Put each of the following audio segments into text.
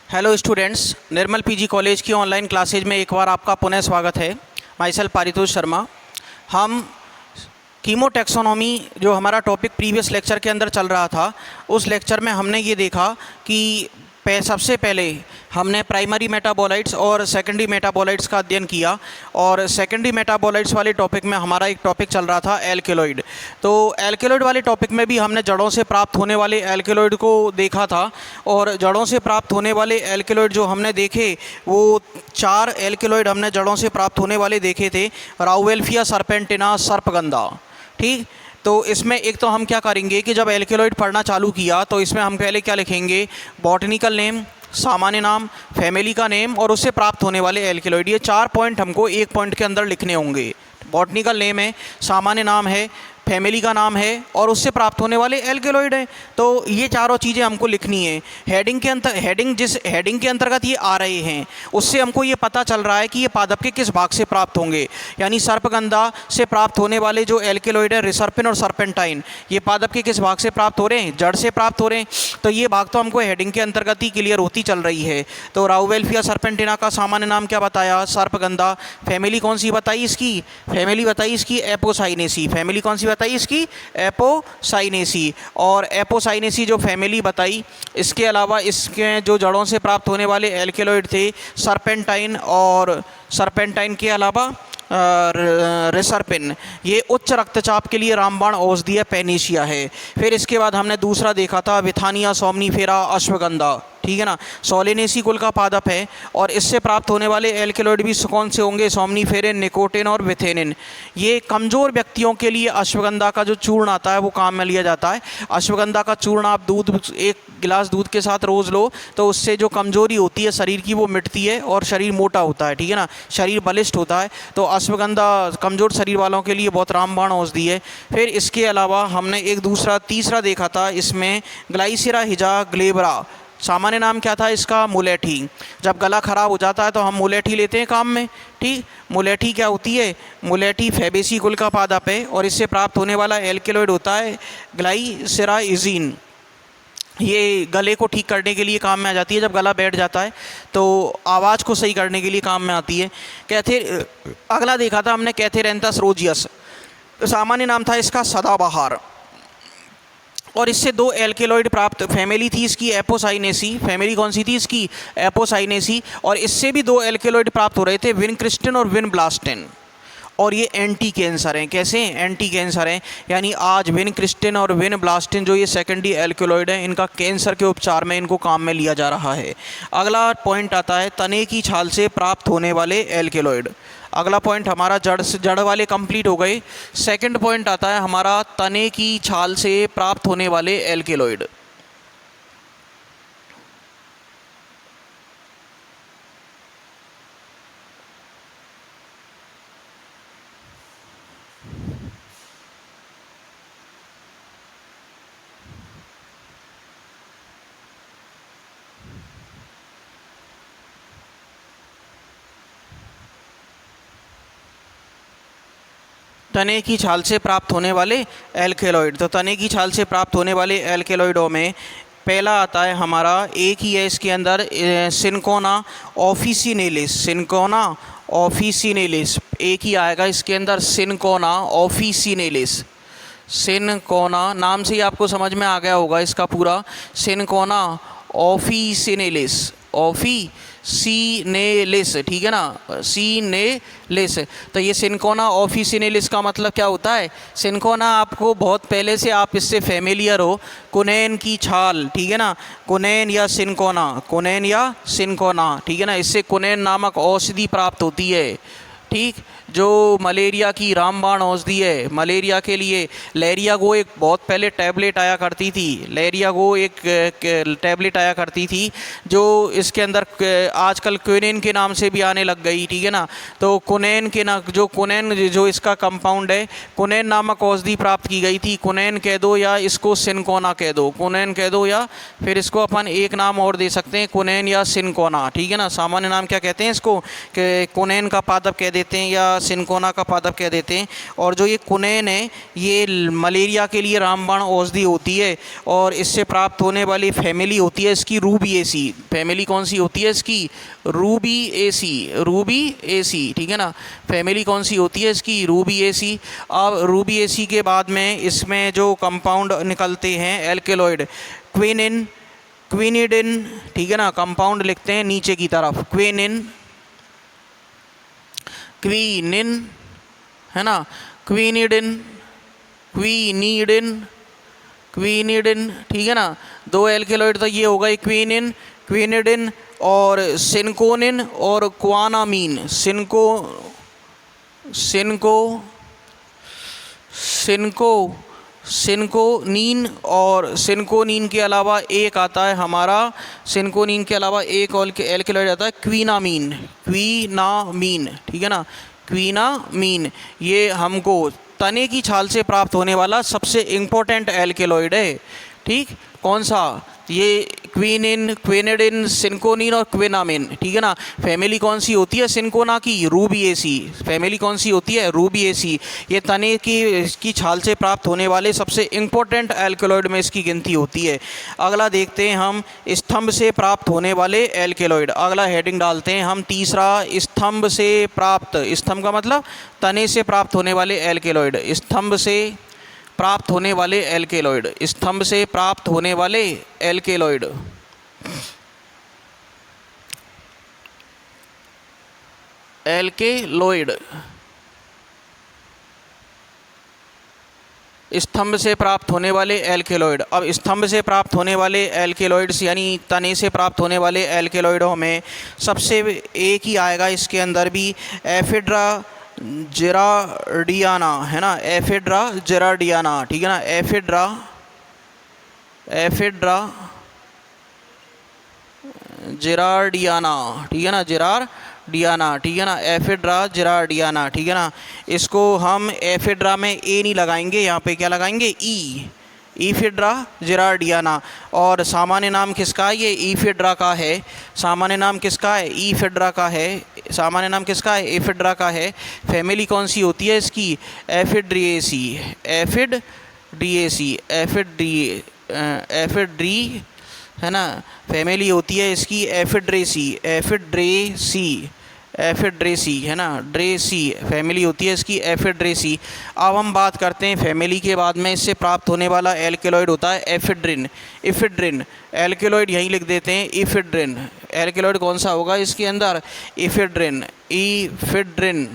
Hello students, निर्मल PG college की online classes में एक बार आपका पुनः स्वागत है। My self Paritosh Sharma. हम कीमोटैक्सोनॉमी जो हमारा टॉपिक प्रीवियस लेक्चर के अंदर चल रहा था, उस लेक्चर में हमने ये देखा कि सबसे पहले हमने प्राइमरी मेटाबोलाइट्स और सेकेंडरी मेटाबोलाइट्स का अध्ययन किया। और सेकेंडरी मेटाबोलाइट्स वाले टॉपिक में हमारा एक टॉपिक चल रहा था एल्केलॉइड। तो एल्केलॉइड वाले टॉपिक में भी हमने जड़ों से प्राप्त होने वाले एल्केलॉइड को देखा था। और जड़ों से प्राप्त होने वाले एल्केलॉइड जो हमने देखे, वो 4 एल्केलॉइड हमने जड़ों से प्राप्त होने वाले देखे थे। राउवेल्फिया, सर्पेंटिना, सर्पगंधा। ठीक, तो इसमें एक तो हम क्या करेंगे कि जब एल्केलॉइड पढ़ना चालू किया तो इसमें हम पहले क्या लिखेंगे, बॉटनिकल नेम, सामान्य नाम, फैमिली का नेम और उससे प्राप्त होने वाले एल्केलॉइड। ये 4 पॉइंट हमको एक पॉइंट के अंदर लिखने होंगे। बॉटनिकल नेम है, सामान्य नाम है, फैमिली का नाम है और उससे प्राप्त होने वाले एल्केलॉइड हैं। तो ये चारों चीज़ें हमको लिखनी है। जिस हेडिंग के अंतर्गत ये आ रहे हैं, उससे हमको ये पता चल रहा है कि ये पादप के किस भाग से प्राप्त होंगे। यानी सर्पगंधा से प्राप्त होने वाले जो एल्केलॉइड है, रिसर्पिन और सर्पेंटाइन, ये पादप के किस भाग से प्राप्त हो रहे हैं, जड़ से प्राप्त हो रहे हैं। तो ये भाग तो हमको हेडिंग के अंतर्गत ही क्लियर होती चल रही है। तो राउवेल्फिया सर्पेंटिना का सामान्य नाम क्या बताया, सर्पगंधा। फैमिली कौन सी बताई इसकी, फैमिली बताई इसकी एपोसाइनेसी। फैमिली कौन सी बताई इसकी, एपोसाइनेसी। और एपोसाइनेसी जो फैमिली बताई, इसके अलावा इसके जो जड़ों से प्राप्त होने वाले एल्केलॉइड थे, सर्पेंटाइन और सर्पेंटाइन के अलावा रिसर्पिन, ये उच्च रक्तचाप के लिए रामबाण औषधि पेनिशिया है। फिर इसके बाद हमने दूसरा देखा था विथानिया, सोमनीफेरा, अश्वगंधा। ठीक है ना, सोलेनेसी कुल का पादप है और इससे प्राप्त होने वाले एल्केलॉइड भी कौन से होंगे, सोमनीफेरिन, निकोटिन और विथेनिन। ये कमज़ोर व्यक्तियों के लिए अश्वगंधा का जो चूर्ण आता है वो काम में लिया जाता है। अश्वगंधा का चूर्ण आप एक गिलास दूध के साथ रोज़ लो तो उससे जो कमज़ोरी होती है शरीर की वो मिटती है और शरीर मोटा होता है। ठीक है ना, शरीर बलिष्ठ होता है। तो अश्वगंधा कमज़ोर शरीर वालों के लिए बहुत रामबाण औषधि है। फिर इसके अलावा हमने एक तीसरा देखा था, इसमें ग्लाइसिरा हिजा ग्लेबरा। सामान्य नाम क्या था इसका, मुलेठी। जब गला ख़राब हो जाता है तो हम मुलेठी लेते हैं काम में। ठीक, मुलेठी क्या होती है, मुलेठी फैबेसी कुल का पादप है और इससे प्राप्त होने वाला एल्केलॉइड होता है ग्लाइसिराइजीन। ये गले को ठीक करने के लिए काम में आ जाती है। जब गला बैठ जाता है तो आवाज़ को सही करने के लिए काम में आती है। अगला देखा था हमने कैथेरेंथस रोजियस। सामान्य नाम था इसका सदाबहार और इससे 2 एल्केलॉइड प्राप्त, फैमिली थी इसकी एपोसाइनेसी। फैमिली कौन सी थी इसकी, एपोसाइनेसी। और इससे भी 2 एल्केलॉइड प्राप्त हो रहे थे, विनक्रिस्टिन और विनब्लास्टिन। और ये एंटी कैंसर हैं। कैसे, एंटी कैंसर हैं। यानी आज विनक्रिस्टिन और विनब्लास्टिन जो ये सेकेंडरी एल्केलॉइड हैं, इनका कैंसर के उपचार में इनको काम में लिया जा रहा है। अगला पॉइंट आता है तने की छाल से प्राप्त होने वाले एल्केलॉइड। अगला पॉइंट हमारा जड़ वाले कंप्लीट हो गए। सेकंड पॉइंट आता है हमारा तने की छाल से प्राप्त होने वाले एल्केलॉइड। तने की छाल से प्राप्त होने वाले एल्केलॉइड। तो तने की छाल से प्राप्त होने वाले एल्केलॉइडों में पहला आता है हमारा, एक ही है इसके अंदर, सिनकोना ऑफिसिनेलिस। सिनकोना ऑफिसिनेलिस एक ही आएगा इसके अंदर, सिनकोना ऑफिसिनेलिस। सिनकोना नाम से ही आपको समझ में आ गया होगा इसका पूरा, सिनकोना ऑफिसिनेलिस। ऑफिसिनेलिस, ठीक है ना, सीनेलिस। तो ये सिनकोना ऑफिसिनेलिस का मतलब क्या होता है, सिनकोना आपको बहुत पहले से आप इससे फेमिलियर हो, कुनैन की छाल। ठीक है ना, कुनैन या सिनकोना। ठीक है ना, इससे कुनैन नामक औषधि प्राप्त होती है। ठीक, जो मलेरिया की रामबाण औषधि है। मलेरिया के लिए लेरियागो एक बहुत पहले टैबलेट आया करती थी। लेरियागो एक टैबलेट आया करती थी जो इसके अंदर आजकल क्विनेन के नाम से भी आने लग गई। ठीक है ना, तो कुनैन जो इसका कंपाउंड है, कुनैन नामक औषधि प्राप्त की गई थी। कुनैन कह दो या इसको सिनकोना कह दो, कुनैन कह दो या फिर इसको अपन एक नाम और दे सकते हैं, कुनैन या सिनकोना। ठीक है ना, सामान्य नाम क्या कहते हैं इसको, कुनैन का पादप कह देते हैं या सिनकोना का पादप कह देते हैं। और जो ये कुनैन है ये मलेरिया के लिए रामबाण औषधि होती है और इससे प्राप्त होने वाली फैमिली होती है इसकी रूबिएसी। फैमिली कौन सी होती है इसकी? रूबिएसी, रूबिएसी, ठीक है ना। फैमिली कौन सी होती है इसकी? रूबिएसी। अब रूबिएसी के बाद में इसमें जो कंपाउंड निकलते हैं एल्केलॉइड, क्विनिन, क्विनिडिन, ठीक है ना, कंपाउंड लिखते हैं नीचे की तरफ, क्विनिन, क्विनिन, है ना, क्विनिडिन, क्विनिडिन, क्विनिडिन, ठीक है ना। दो एल्केलॉइड तो ये हो गए, क्विनिन, क्विनिडिन और सिनकोनिन और क्वानामीन। सिनकोनीन और सिनकोनीन के अलावा एक आता है हमारा, सिनकोनीन के अलावा एक और एल्केलॉइड आता है क्वीनामीन, क्वीनामीन, ठीक है ना, क्वीनामीन। ये हमको तने की छाल से प्राप्त होने वाला सबसे इम्पोर्टेंट एल्केलॉइड है, ठीक। कौन सा? ये क्विनिन, क्विनिडिन, सिनकोनिन और क्विनामिन, ठीक है ना। फैमिली कौन सी होती है सिनकोना की? रूबिएसी। फैमिली कौन सी होती है? रूबिएसी। ये तने की छाल से प्राप्त होने वाले सबसे इम्पोर्टेंट एल्केलॉइड में इसकी गिनती होती है। अगला देखते हैं हम स्तंभ से प्राप्त होने वाले एल्केलॉइड। अगला हेडिंग डालते हैं हम तीसरा, स्तंभ से प्राप्त, स्तंभ का मतलब तने से प्राप्त होने वाले एल्केलॉइड, स्तंभ से प्राप्त होने वाले एल्केलॉइड, स्तंभ से प्राप्त होने वाले एल्केलॉइड। एल्केलॉइड स्तंभ से प्राप्त होने वाले एल्केलॉइड। अब स्तंभ से प्राप्त होने वाले एल्केलॉइड्स यानी तने से प्राप्त होने वाले एल्केलॉइडों में सबसे एक ही आएगा इसके अंदर भी, एफिड्रा जेरार्डियाना, है ना, एफिड्रा जेरार्डियाना, ठीक है ना, एफिड्रा जेरार्डियाना, ठीक है ना, जेरार्डियाना, ठीक है ना, एफिड्रा जेरार्डियाना, ठीक है ना। इसको हम एफिड्रा में ए नहीं लगाएंगे, यहाँ पे क्या लगाएंगे? ई, ईफिड्रा जेरार्डियाना। और सामान्य नाम किसका है? ये ईफिड्रा का है। सामान्य नाम किसका है? ईफिड्रा का है। सामान्य नाम किसका है? ईफिड्रा का है। फैमिली कौन सी होती है इसकी? एफिड्रिएसी, एफिड्रिएसी, एफिड्री, है ना। फैमिली होती है इसकी एफिड्रेसी, एफिड्रेसी, है ना, ड्रेसी। फैमिली होती है इसकी एफिड्रेसी। अब हम बात करते हैं फैमिली के बाद में इससे प्राप्त होने वाला एल्केलॉइड होता है एफिड्रिन, इफिड्रिन। एल्केलॉइड यहीं लिख देते हैं, इफिड्रिन। एल्केलॉइड कौन सा होगा इसके अंदर? इफिड्रिन, इफिड्रिन।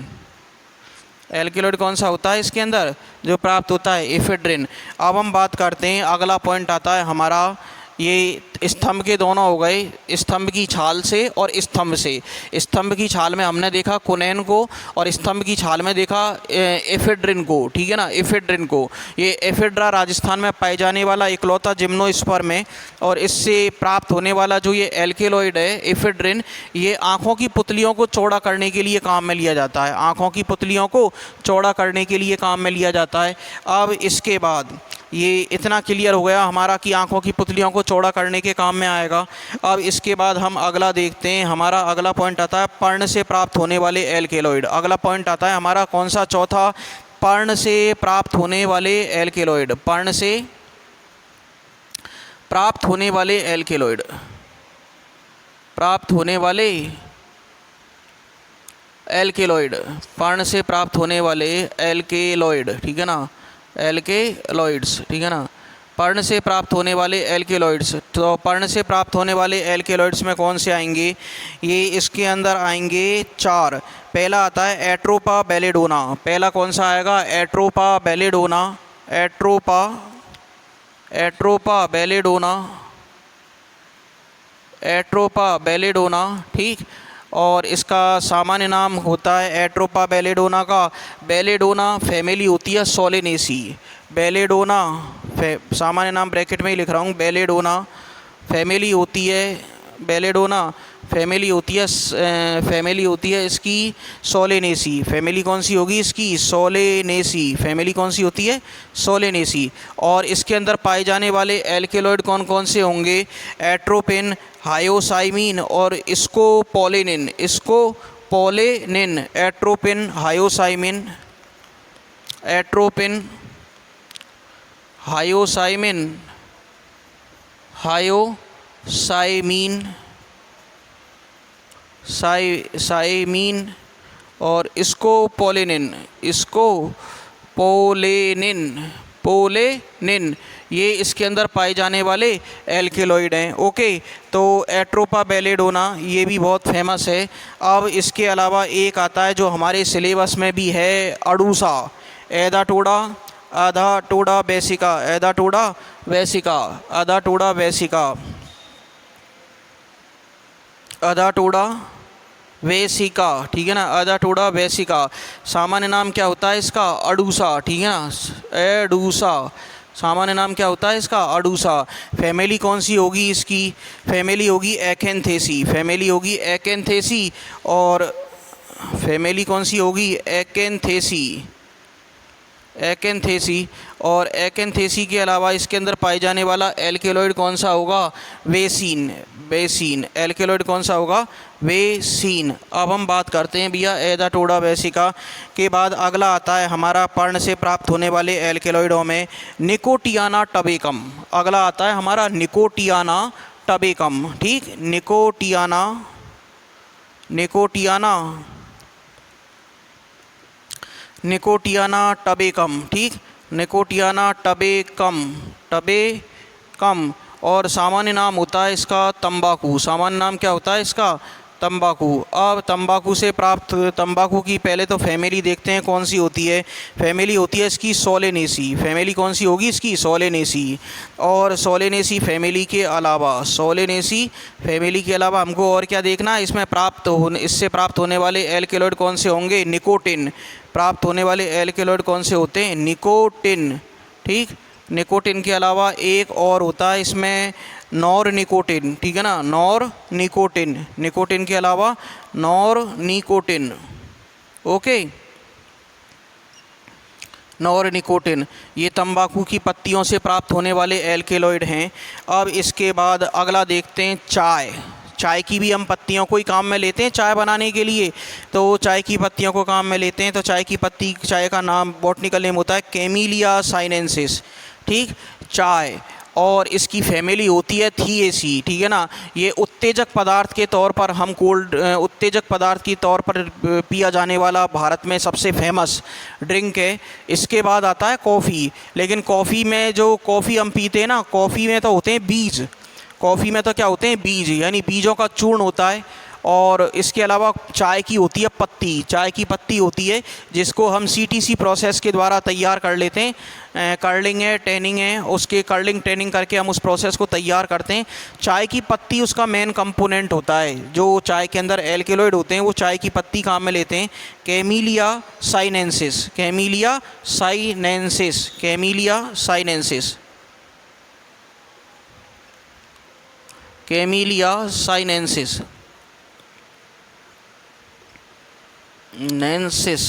एल्केलॉइड कौन सा होता है इसके अंदर जो प्राप्त होता है? इफिड्रिन। अब हम बात करते हैं, अगला पॉइंट आता है हमारा, ये स्तंभ के दोनों हो गए, स्तंभ की छाल से और स्तंभ से। स्तंभ की छाल में हमने देखा कुनैन को और स्तंभ की छाल में देखा एफिड्रिन को, ठीक है ना, एफिड्रिन को। ये एफिड्रा राजस्थान में पाए जाने वाला इकलौता जिम्नोस्पर्म है और इससे प्राप्त होने वाला जो ये एल्केलॉइड है एफिड्रिन, ये आँखों की पुतलियों को चौड़ा करने के लिए काम में लिया जाता है, आँखों की पुतलियों को चौड़ा करने के लिए काम में लिया जाता है। अब इसके बाद ये इतना क्लियर हो गया हमारा कि आँखों की पुतलियों को चौड़ा करने के काम में आएगा। अब इसके बाद हम अगला देखते हैं, हमारा अगला पॉइंट आता है पर्ण से प्राप्त होने वाले एल्केलॉइड। अगला पॉइंट आता है हमारा कौन सा? चौथा, पर्ण से प्राप्त होने वाले एल्केलॉइड, पर्ण से प्राप्त होने वाले एल्केलॉइड, प्राप्त होने वाले एल्केलॉइड, पर्ण से प्राप्त होने वाले एल्केलॉइड, ठीक है ना, एल्केलॉइड्स, ठीक है ना, पर्ण से प्राप्त होने वाले एल्केलॉइड्स। तो पर्ण से प्राप्त होने वाले एल्केलॉइड्स में कौन से आएंगे? ये इसके अंदर आएंगे 4। पहला आता है एट्रोपा बेलेडोना। पहला कौन सा आएगा? एट्रोपा बेलेडोना, एट्रोपा बेलेडोना, ठीक। और इसका सामान्य नाम होता है एट्रोपा बेलेडोना का, बेलेडोना। फैमिली होती है सोलेनेसी, बेलेडोना, सामान्य नाम ब्रैकेट में ही लिख रहा हूँ, बेलेडोना। फैमिली होती है बेलेडोना, फैमिली होती है इसकी सोलेनेसी। फैमिली कौन सी होगी इसकी? सोलेनेसी। फैमिली कौन सी होती है? सोलेनेसी। और इसके अंदर पाए जाने वाले एल्केलॉइड कौन कौन से होंगे? एट्रोपिन, हायोसाइमिन और स्कोपोलेनिन, पोलेनिन, एट्रोपिन, हायोसाइमिन, एट्रोपिन, हायोसाइमिन, हायोसाइमीन, साइमीन और स्कोपोलेनिन, स्कोपोलेनिन, पोलेनिन, ये इसके अंदर पाए जाने वाले एल्केलॉइड हैं। ओके, तो एट्रोपा बेलेडोना ये भी बहुत फेमस है। अब इसके अलावा एक आता है जो हमारे सिलेबस में भी है, अडूसा, एदाटोडा, अदाटोडा बेसिका, एदाटोडा वेसिका, अदाटोडा वेसिका, अदाटोडा वेसिका, ठीक है ना, अदाटोडा वेसिका। सामान्य नाम क्या होता है इसका? अडूसा, ठीक है ना, एडूसा। सामान्य नाम क्या होता है इसका? अडूसा। फैमिली कौन सी होगी इसकी? फैमिली होगी एकैंथेसी, फैमिली होगी एकैंथेसी। और फैमिली कौन सी होगी? एकैंथेसी, एकैंथेसी। और एकैंथेसी के अलावा इसके अंदर पाए जाने वाला एल्केलॉइड कौन सा होगा? वेसीन, बेसीन। एल्केलॉइड कौन सा होगा? वेसीन। अब हम बात करते हैं भैया एदाटोडा वेसिका के बाद अगला आता है हमारा पर्ण से प्राप्त होने वाले एल्केलॉइडों में निकोटियाना टबेकम। अगला आता है हमारा निकोटियाना टबेकम, ठीक, निकोटियाना, निकोटियाना, निकोटियाना टबेकम, ठीक, निकोटियाना टबेकम, टबेकम। और सामान्य नाम होता है इसका तंबाकू। सामान्य नाम क्या होता है इसका? तंबाकू। अब तंबाकू से प्राप्त, तंबाकू की पहले तो फैमिली देखते हैं कौन सी होती है। फैमिली होती है इसकी सोलेनेसी, फैमिली कौन सी होगी इसकी? सोलेनेसी। और सोलेनेसी फैमिली के अलावा, सोलेनेसी फैमिली के अलावा हमको और क्या देखना है इसमें? प्राप्त होने, इससे प्राप्त होने वाले एल्केलॉइड कौन से होंगे? निकोटिन। प्राप्त होने वाले एल्केलॉइड कौन से होते हैं? निकोटिन, ठीक। निकोटिन के अलावा एक और होता है इसमें नॉर निकोटिन, ठीक है ना, नॉर निकोटिन। निकोटिन के अलावा nor nicotine, okay, nor nicotine. ये तंबाकू की पत्तियों से प्राप्त होने वाले एल्केलॉइड हैं। अब इसके बाद अगला देखते हैं चाय। चाय की भी हम पत्तियों को ही काम में लेते हैं चाय बनाने के लिए, तो चाय की पत्तियों को काम में लेते हैं। तो चाय की पत्ती, चाय का नाम, बॉटनिकल नेम होता है कैमिलिया साइनेंसिस, ठीक, चाय। और इसकी फैमिली होती है थिएसी, ठीक है ना। ये उत्तेजक पदार्थ के तौर पर हम उत्तेजक पदार्थ के तौर पर पिया जाने वाला भारत में सबसे फेमस ड्रिंक है। इसके बाद आता है कॉफ़ी। लेकिन कॉफ़ी में जो कॉफ़ी हम पीते हैं ना, कॉफ़ी में तो होते हैं बीज, कॉफ़ी में तो क्या होते हैं? बीज, यानी बीजों का चूर्ण होता है। और इसके अलावा चाय की होती है पत्ती, चाय की पत्ती होती है जिसको हम सीटीसी प्रोसेस के द्वारा तैयार कर लेते हैं। कर्लिंग है, टैनिंग है, उसके कर्लिंग टैनिंग करके हम उस प्रोसेस को तैयार करते हैं। चाय की पत्ती उसका मेन कंपोनेंट होता है। जो चाय के अंदर एल्केलॉइड होते हैं वो चाय की पत्ती काम में लेते हैं। Camellia sinensis, camellia sinensis, camellia sinensis, camellia sinensis, नेंसिस,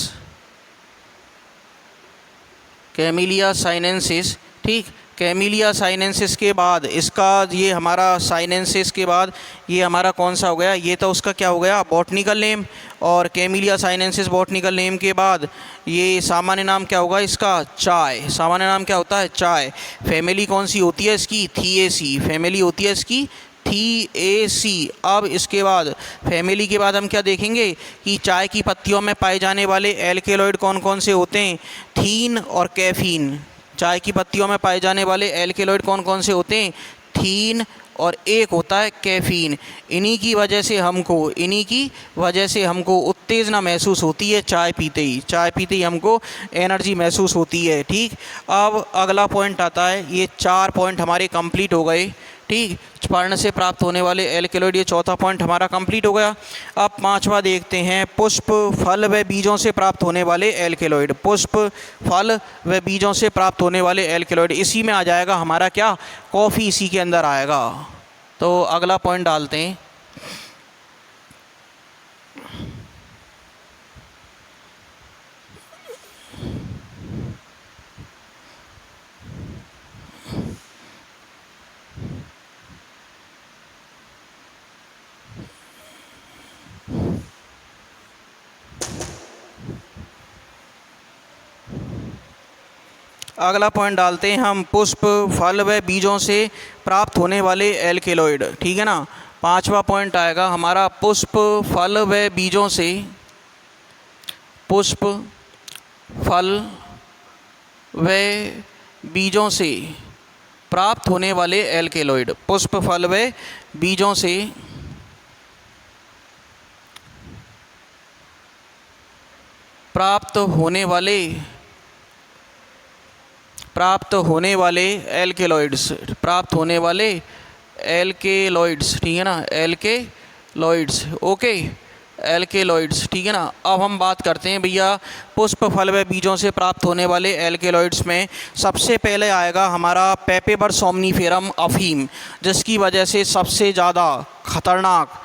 कैमिलिया साइनेंसिस, ठीक। कैमिलिया साइनेंसिस के बाद इसका, ये हमारा साइनेंसिस के बाद ये हमारा कौन सा हो गया? ये तो उसका क्या हो गया? Botanical name. और कैमिलिया साइनेंसिस बॉटनिकल नेम के बाद ये सामान्य नाम क्या होगा इसका? चाय। सामान्य नाम क्या होता है? चाय। फैमिली कौन सी होती है इसकी? थिएसी, फैमिली होती है इसकी थिएसी। अब इसके बाद फैमिली के बाद हम क्या देखेंगे कि चाय की पत्तियों में पाए जाने वाले एल्केलॉइड कौन कौन से होते हैं? थीन और कैफीन। चाय की पत्तियों में पाए जाने वाले एल्केलॉइड कौन कौन से होते हैं? थीन और एक होता है कैफीन। इन्हीं की वजह से हमको उत्तेजना महसूस होती है चाय पीते ही, चाय पीते ही हमको एनर्जी महसूस होती है, ठीक। अब अगला पॉइंट आता है, ये 4 पॉइंट हमारे कंप्लीट हो गए, ठीक। पर्ण से प्राप्त होने वाले एल्केलॉइड, ये चौथा पॉइंट हमारा कंप्लीट हो गया। अब 5वां देखते हैं, पुष्प, फल व बीजों से प्राप्त होने वाले एल्केलॉइड। पुष्प, फल व बीजों से प्राप्त होने वाले एल्केलॉइड, इसी में आ जाएगा हमारा क्या? कॉफ़ी इसी के अंदर आएगा। तो अगला पॉइंट डालते हैं, अगला पॉइंट डालते हैं हम, पुष्प फल व बीजों से प्राप्त होने वाले एल्केलॉइड। ठीक है ना, 5वां पॉइंट आएगा हमारा, पुष्प फल व बीजों से, पुष्प फल व बीजों से प्राप्त होने वाले एल्केलॉइड। पुष्प फल व बीजों से प्राप्त होने वाले एल्केलॉइड्स, प्राप्त होने वाले एल्केलॉइड्स। ठीक है ना, एल्केलॉइड्स, ओके, एल्केलॉइड्स। ठीक है ना, अब हम बात करते हैं भैया पुष्प फल व बीजों से प्राप्त होने वाले एल्केलॉइड्स में सबसे पहले आएगा हमारा पेपेबर सोमनीफेरम, अफीम, जिसकी वजह से सबसे ज़्यादा खतरनाक,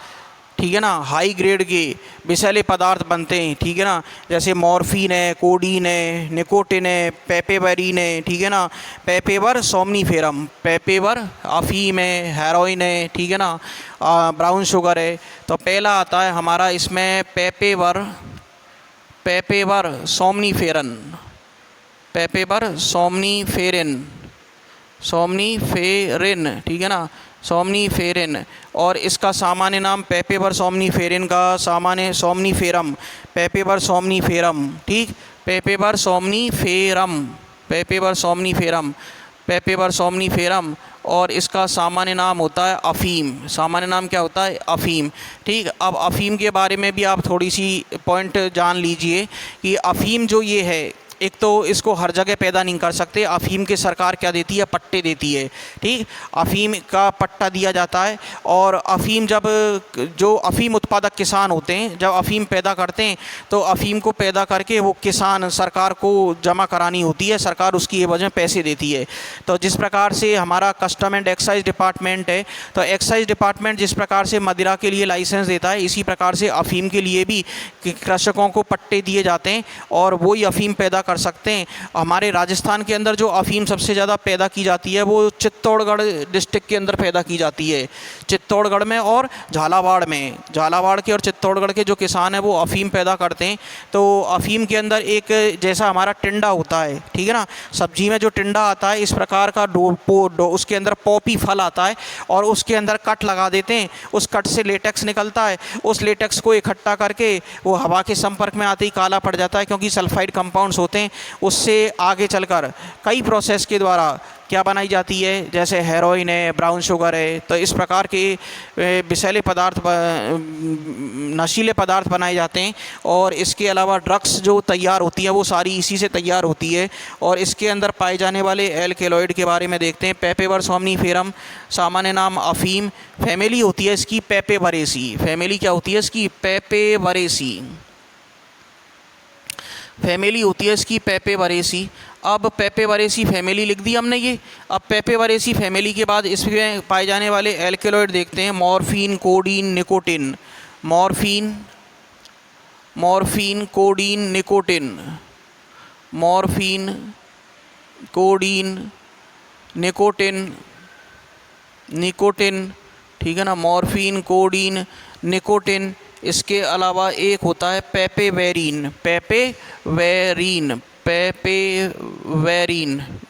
ठीक है ना, हाई ग्रेड के विषैले पदार्थ बनते हैं। ठीक है ना, जैसे मॉर्फिन है, कोडीन है, निकोटिन है, पेपेवरीन है। ठीक है ना, पेपेबर सोमनीफेरम, पेपेबर, अफीम है, हेरोइन है। ठीक है ना, ब्राउन शुगर है। तो पहला आता है हमारा इसमें पेपेबर सोमनीफेरन, पेपेबर सोमनीफेरिन, ठीक है ना, सोमनीफेरिन। और इसका सामान्य नाम पेपेबर सोमनीफेरिन का सामान्य सोमनीफेरम, पेपेबर सोमनीफेरम। ठीक, पेपेबर सोमनीफेरम। और इसका सामान्य नाम होता है अफीम। सामान्य नाम क्या होता है? अफीम। ठीक, अब अफीम के बारे में भी आप थोड़ी सी पॉइंट जान लीजिए कि अफीम जो ये है, एक तो इसको हर जगह पैदा नहीं कर सकते। अफीम के सरकार क्या देती है? पट्टे देती है। ठीक, अफीम का पट्टा दिया जाता है। और अफीम जब, जो अफीम उत्पादक किसान होते हैं, जब अफीम पैदा करते हैं तो अफीम को पैदा करके वो किसान सरकार को जमा करानी होती है, सरकार उसकी एवज में पैसे देती है। तो जिस प्रकार से हमारा कस्टम एंड एक्साइज डिपार्टमेंट है, तो एक्साइज डिपार्टमेंट जिस प्रकार से मदिरा के लिए लाइसेंस देता है, इसी प्रकार से अफीम के लिए भी कृषकों को पट्टे दिए जाते हैं और वही अफीम पैदा कर सकते हैं। हमारे राजस्थान के अंदर जो अफीम सबसे ज़्यादा पैदा की जाती है वो चित्तौड़गढ़ डिस्ट्रिक्ट के अंदर पैदा की जाती है, चित्तौड़गढ़ में और झालावाड़ में। झालावाड़ के और चित्तौड़गढ़ के जो किसान हैं वो अफीम पैदा करते हैं। तो अफीम के अंदर एक जैसा हमारा टिंडा होता है, ठीक है ना, सब्जी में जो टिंडा आता है, इस प्रकार का उसके अंदर पॉपी फल आता है और उसके अंदर कट लगा देते हैं। उस कट से लेटेक्स निकलता है। उस लेटेक्स को इकट्ठा करके वो हवा के संपर्क में आते ही काला पड़ जाता है, क्योंकि सल्फाइड कंपाउंड्स होते हैं। उससे आगे चलकर कई प्रोसेस के द्वारा क्या बनाई जाती है, जैसे हेरोइन है, ब्राउन शुगर है। तो इस प्रकार के विषैले पदार्थ, नशीले पदार्थ बनाए जाते हैं। और इसके अलावा ड्रग्स जो तैयार होती है वो सारी इसी से तैयार होती है। और इसके अंदर पाए जाने वाले एल्केलॉइड के बारे में देखते हैं। पेपेबर सोमनीफेरम, सामान्य नाम अफीम, फैमिली होती है इसकी पेपेवरेसी। फैमिली क्या होती है इसकी? पेपेवरेसी। फैमिली होती है इसकी पेपेवरेसी। अब पेपेवरेसी फैमिली लिख दी हमने ये। अब पेपेवरेसी फैमिली के बाद इसमें पाए जाने वाले एल्केलॉइड देखते हैं। Morphine, codeine, nicotine. Morphine, codeine, nicotine. Morphine, codeine, nicotine. ठीक है ना, मॉर्फिन, कोडीन, निकोटिन। इसके अलावा एक होता है पेपेवेरिन,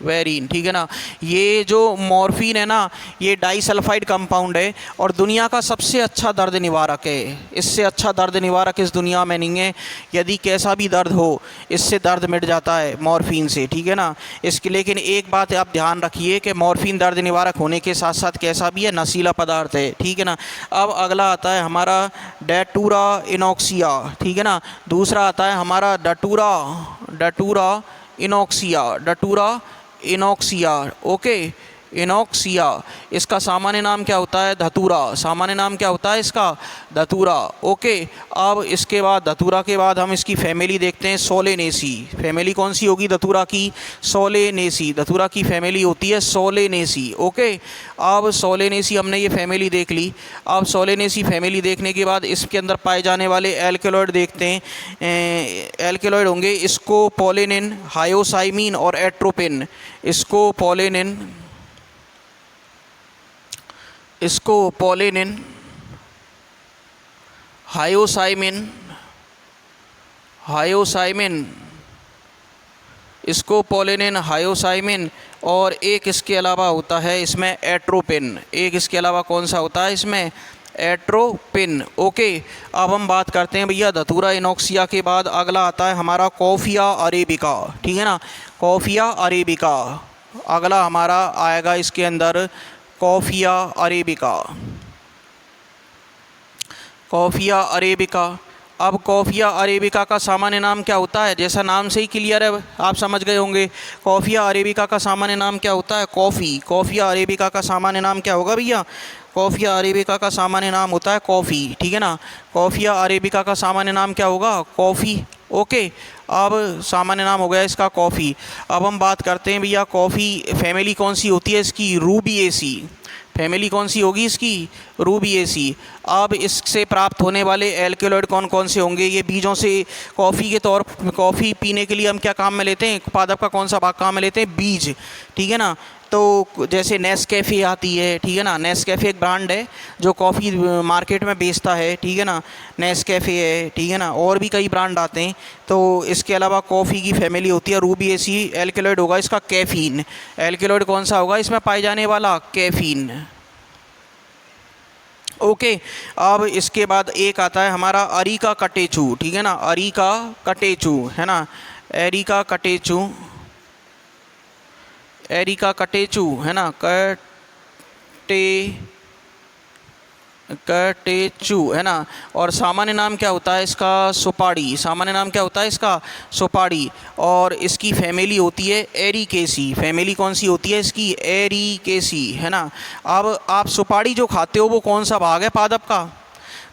वेरिन। ठीक है ना, ये जो मॉर्फिन है ना, ये डाइसल्फाइड कंपाउंड है और दुनिया का सबसे अच्छा दर्द निवारक है। इससे अच्छा दर्द निवारक इस दुनिया में नहीं है। यदि कैसा भी दर्द हो, इससे दर्द मिट जाता है मॉर्फिन से। ठीक है ना, इसके लेकिन एक बात आप ध्यान रखिए कि मॉर्फिन दर्द निवारक होने के साथ साथ कैसा भी है? नशीला पदार्थ है। ठीक है ना। अब अगला आता है हमारा डेटूरा इनॉक्सिया। ठीक है ना, दूसरा आता है हमारा डटूरा इनॉक्सिया। ओके, इनॉक्सिया। इसका सामान्य नाम क्या होता है? धतूरा। सामान्य नाम क्या होता है इसका? धतूरा। ओके, अब इसके बाद, धतूरा के बाद हम इसकी फैमिली देखते हैं, सोलेनेसी। फैमिली कौन सी होगी धतूरा की? सोलेनेसी। धतूरा की फैमिली होती है सोलेनेसी। ओके, अब सोलेनेसी हमने ये फैमिली देख ली। अब सोलेनेसी फैमिली देखने के बाद इसके अंदर पाए जाने वाले एल्केलॉइड देखते हैं। एल्केलॉइड होंगे स्कोपोलेनिन, हायोसाइमिन और एट्रोपिन। स्कोपोलेनिन, हायोसाइमिन, स्कोपोलेनिन, हायोसाइमिन, और एक इसके अलावा होता है इसमें एट्रोपिन। एक इसके अलावा कौन सा होता है इसमें? एट्रोपिन। ओके, अब हम बात करते हैं भैया धतूरा इनॉक्सिया के बाद अगला आता है हमारा कॉफिया अरेबिका, ठीक है ना, कॉफिया अरेबिका अगला हमारा आएगा इसके अंदर, कॉफिया अरेबिका, कॉफिया अरेबिका। अब कॉफिया अरेबिका का सामान्य नाम क्या होता है? जैसा नाम से ही क्लियर है, आप समझ गए होंगे। कॉफिया अरेबिका का सामान्य नाम क्या होता है? कॉफ़ी। कॉफिया अरेबिका का सामान्य नाम क्या होगा भैया? कॉफिया अरेबिका का सामान्य नाम होता है कॉफ़ी, ठीक है ना। कॉफिया अरेबिका का सामान्य नाम क्या होगा? कॉफ़ी। ओके, अब सामान्य नाम हो गया इसका कॉफ़ी। अब हम बात करते हैं भैया कॉफ़ी फैमिली कौन सी होती है इसकी? रूबिएसी। फैमिली कौन सी होगी इसकी? रूबिएसी। अब इससे प्राप्त होने वाले एल्केलॉइड कौन कौन से होंगे? ये बीजों से कॉफ़ी के तौर, कॉफ़ी पीने के लिए हम क्या काम में लेते हैं? पादप का कौन सा भाग काम में लेते हैं? बीज, ठीक है ना। तो जैसे नेस्कैफ़े आती है, ठीक है ना, नेस्कैफ़े एक ब्रांड है जो कॉफ़ी मार्केट में बेचता है, ठीक है ना, नेस्कैफ़े है, ठीक है ना, और भी कई ब्रांड आते हैं। तो इसके अलावा कॉफ़ी की फैमिली होती है रूबिएसी। एल्केलॉइड होगा इसका कैफ़ीन। एल्केलॉइड कौन सा होगा इसमें पाए जाने वाला? कैफ़ीन। ओके, अब इसके बाद एक आता है हमारा अरिका कटेचू, ठीक है ना, अरिका कटेचू, है ना, एरिका कटेचू, एरिका कटेचू, है ना, कटेचू, है ना। और सामान्य नाम क्या होता है इसका? सुपाड़ी। सामान्य नाम क्या होता है इसका? सुपाड़ी। और इसकी फैमिली होती है एरिकेसी। फैमिली कौन सी होती है इसकी? एरिकेसी, है ना। अब आप सुपाड़ी जो खाते हो वो कौन सा भाग है पादप का?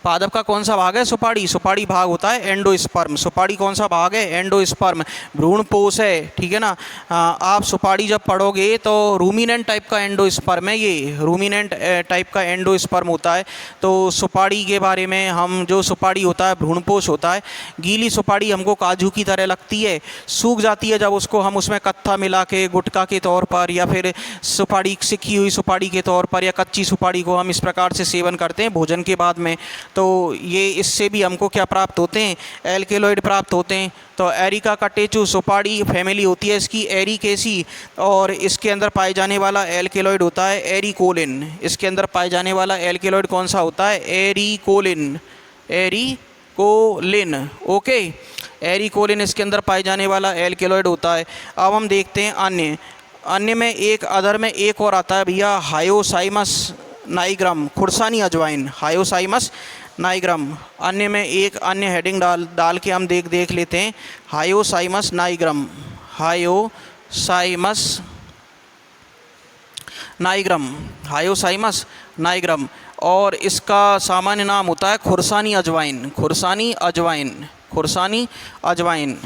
पादप का कौन सा भाग है? सुपाड़ी। सुपाड़ी भाग होता है एंडोस्पर्म। सुपाड़ी कौन सा भाग है? एंडोस्पर्म, भ्रूणपोष है, ठीक है ना। आप सुपाड़ी जब पढ़ोगे तो रूमिनेंट टाइप का एंडोस्पर्म है, ये रूमिनेंट टाइप का एंडोस्पर्म होता है। तो सुपाड़ी के बारे में हम, जो सुपाड़ी होता है भ्रूणपोष होता है। गीली सुपाड़ी हमको काजू की तरह लगती है, सूख जाती है जब उसको हम उसमें कत्था मिला के गुटखा के तौर पर, या फिर सुपाड़ी सिकी हुई सुपाड़ी के तौर पर, या कच्ची सुपाड़ी को हम इस प्रकार से सेवन करते हैं भोजन के बाद में। तो ये इससे भी हमको क्या प्राप्त होते हैं? एल्केलॉइड प्राप्त होते हैं। तो एरिका कटेचू सुपाड़ी फैमिली होती है इसकी एरिकेसी, और इसके अंदर पाए जाने वाला एल्केलॉइड होता है एरिकोलिन। इसके अंदर पाए जाने वाला एल्केलॉइड कौन सा होता है? एरिकोलिन, एरिकोलिन। ओके, एरिकोलिन इसके अंदर पाए जाने वाला एल्केलॉइड होता है। अब हम देखते हैं अन्य। अन्य में एक अदर में एक और आता है भैया हायोसाइमस नाइग्राम, खुरसानी अजवाइन, हायोसाइमस नाइग्राम। अन्य में एक अन्य हेडिंग डाल के हम देख लेते हैं, हायोसाइमस नाइग्राम, हायोसाइमस नाइग्राम, हायोसाइमस नाइग्राम। और इसका सामान्य नाम होता है खुरसानी अजवाइन, खुरसानी अजवाइन, खुरसानी अजवाइन।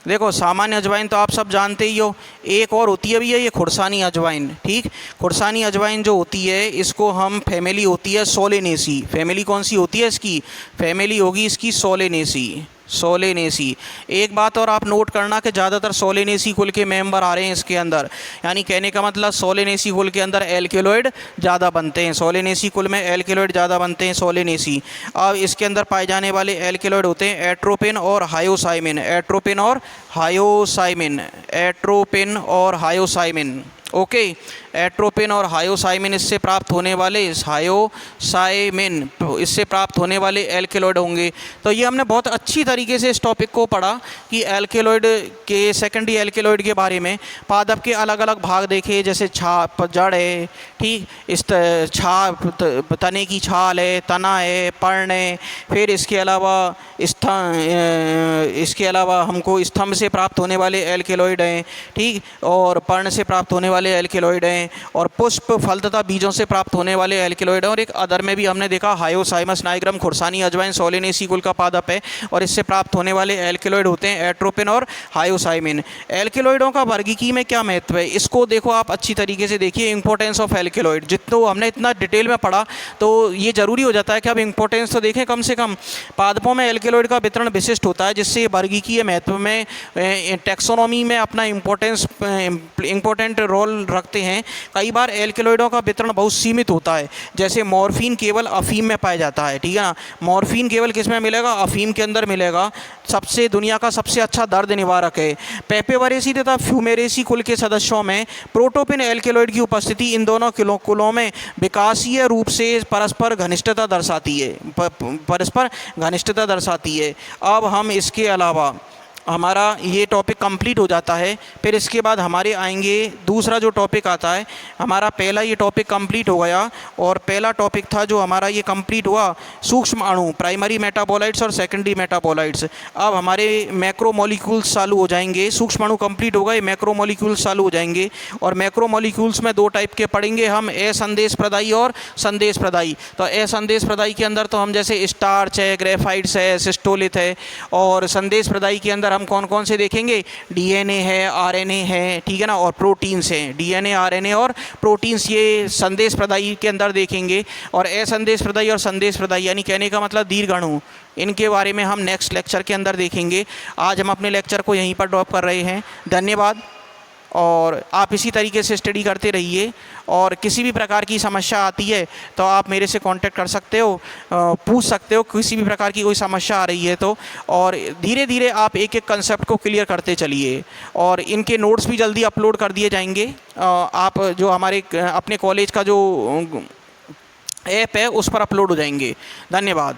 देखो सामान्य अजवाइन तो आप सब जानते ही हो, एक और होती है भैया ये खुरसानी अजवाइन, ठीक। खुरसानी अजवाइन जो होती है इसको हम, फैमिली होती है सोलेनेसी। फैमिली कौन सी होती है इसकी? फैमिली होगी इसकी सोलेनेसी, सोलेनेसी। एक बात और आप नोट करना कि ज़्यादातर सोलेनेसी कुल के मेंबर आ रहे हैं इसके अंदर, यानी कहने का मतलब सोलेनेसी कुल के अंदर एल्केलॉइड ज़्यादा बनते हैं, सोलेनेसी कुल में एल्केलॉइड ज़्यादा बनते हैं, सोलेनेसी। अब इसके अंदर पाए जाने वाले एल्केलॉइड होते हैं एट्रोपिन और हायोसाइमिन, एट्रोपिन और हायोसाइमिन, एट्रोपिन और हायोसाइमिन। ओके, एट्रोपिन और हायोसाइमिन इससे प्राप्त होने वाले, हायोसाइमिन इससे प्राप्त होने वाले एल्केलॉइड होंगे। तो ये हमने बहुत अच्छी तरीके से इस टॉपिक को पढ़ा कि एल्केलॉइड के, सेकेंडरी एल्केलॉइड के बारे में। पादप के अलग अलग भाग देखे, जैसे छाप, जड़ है, ठीक, इस छाप, तने की छाल है, तना है, पर्ण है, फिर इसके अलावा हमको स्तंभ से प्राप्त होने वाले एल्केलॉइड हैं, ठीक, और पर्ण से प्राप्त होने वाले एल्केलॉइड हैं, और पुष्प, फल तथा बीजों से प्राप्त होने वाले एल्केलॉइड हैं। और एक अदर में भी हमने देखा हायोसाइमस नाइग्राम, खुरसानी अजवाइन, सोलेनेसी कुल का पादप है, और इससे प्राप्त होने वाले एल्केलॉइड होते हैं एट्रोपिन और हायोसाइमिन। एल्केलॉइडों का वर्गीकी में क्या महत्व है, इसको देखो आप अच्छी तरीके से देखिए। इंपॉर्टेंस ऑफ एल्केलॉइड, जितना हमने इतना डिटेल में पढ़ा तो ये जरूरी हो जाता है कि अब इंपॉर्टेंस तो देखें कम से कम। पादपों में एल्केलॉइड का वितरण विशिष्ट होता है, जिससे वर्गीकीय महत्व में, टैक्सोनॉमी में अपना इंपॉर्टेंट रोल प्रोटोकॉल रखते हैं। कई बार एल्केलॉइडों का वितरण बहुत सीमित होता है, जैसे मॉर्फिन केवल अफीम में पाया जाता है, ठीक है ना। मॉर्फिन केवल किस में मिलेगा? अफीम के अंदर मिलेगा। सबसे दुनिया का सबसे अच्छा दर्द निवारक है। पेपेवरेसी तथा फ्यूमेरेसी कुल के सदस्यों में प्रोटोपिन एल्केलॉइड की उपस्थिति इन दोनों कुलों में विकासीय रूप से परस्पर घनिष्ठता दर्शाती है, परस्पर घनिष्ठता दर्शाती है। अब हम इसके अलावा हमारा ये टॉपिक कंप्लीट हो जाता है, फिर इसके बाद हमारे आएंगे दूसरा जो टॉपिक आता है। हमारा पहला ये टॉपिक कंप्लीट हो गया, और पहला टॉपिक था जो हमारा ये कंप्लीट हुआ सूक्ष्म अणु, प्राइमरी मेटाबोलाइट्स और सेकेंडरी मेटाबोलाइट्स। अब हमारे मैक्रोमोलिक्यूल्स चालू हो जाएंगे। सूक्ष्म अणु कंप्लीट हो गए, मैक्रोमोलिक्यूल्स चालू हो जाएंगे। और मैक्रोमोलिक्यूल्स में दो टाइप के पढ़ेंगे हम, असंदेश प्रदायी और संदेश प्रदायी। तो असंदेश प्रदायी के अंदर तो हम जैसे स्टार्च है, ग्रेफाइट्स है, सिस्टोलिथ है। और संदेश प्रदायी के अंदर हम कौन कौन से देखेंगे? डीएनए है, आरएनए है, ठीक है ना, और प्रोटीन्स हैं। डीएनए, आरएनए और प्रोटीन्स ये संदेश प्रदायी के अंदर देखेंगे। और असंदेश प्रदायी और संदेश प्रदायी यानी कहने का मतलब दीर्घ अणु, इनके बारे में हम नेक्स्ट लेक्चर के अंदर देखेंगे। आज हम अपने लेक्चर को यहीं पर ड्रॉप कर रहे हैं। धन्यवाद। और आप इसी तरीके से स्टडी करते रहिए, और किसी भी प्रकार की समस्या आती है तो आप मेरे से कांटेक्ट कर सकते हो, पूछ सकते हो किसी भी प्रकार की कोई समस्या आ रही है तो। और धीरे धीरे आप एक एक कंसेप्ट को क्लियर करते चलिए, और इनके नोट्स भी जल्दी अपलोड कर दिए जाएंगे। आप जो हमारे अपने कॉलेज का जो ऐप है उस पर अपलोड हो जाएंगे। धन्यवाद।